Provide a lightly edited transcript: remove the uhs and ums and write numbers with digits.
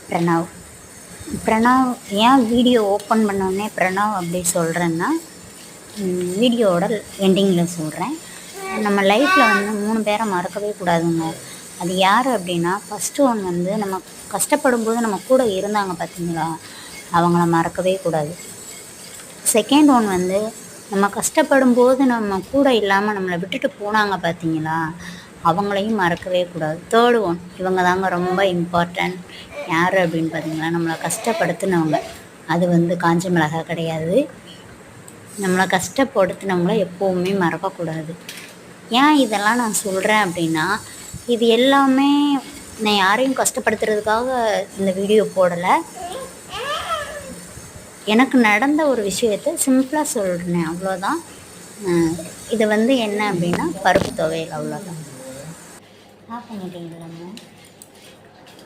பிரணவ். பிரணவ் ஏன் video open பண்ணோடனே பிரணவ் அப்படி சொல்கிறேன்னா, வீடியோவோட எண்டிங்கில் சொல்கிறேன். நம்ம லைஃப்பில் வந்து 3 பேரை மறக்கவே கூடாதுங்க. அது யார் அப்படின்னா, ஃபஸ்ட்டு ஒன் வந்து நம்ம கஷ்டப்படும்போது நம்ம கூட இருந்தாங்க பார்த்தீங்களா, அவங்கள மறக்கவே கூடாது. செகண்ட் ஒன் வந்து நம்ம கஷ்டப்படும்போது நம்ம கூட இல்லாமல் நம்மளை விட்டுட்டு போனாங்க பார்த்தீங்களா, அவங்களையும் மறக்கவே கூடாது. தேர்டு ஒன், இவங்க தாங்க ரொம்ப இம்பார்ட்டன்ட். யார் அப்படின்னு பார்த்தீங்கன்னா, நம்மளை கஷ்டப்படுத்தினவங்க. அது வந்து காஞ்ச மிளகா கிடையாது. நம்மளை கஷ்டப்படுத்தினவங்கள எப்போவுமே மறக்கக்கூடாது. ஏன் இதெல்லாம் நான் சொல்கிறேன் அப்படின்னா, இது எல்லாமே நான் யாரையும் கஷ்டப்படுத்துறதுக்காக இந்த வீடியோ போடலை. எனக்கு நடந்த ஒரு விஷயத்தை சிம்பிளாக சொல்கிறேன், அவ்வளோதான். இது வந்து என்ன அப்படின்னா, பருப்பு துவையல், அவ்வளோதான். ஆஃப் பண்ணிட்டீங்களா?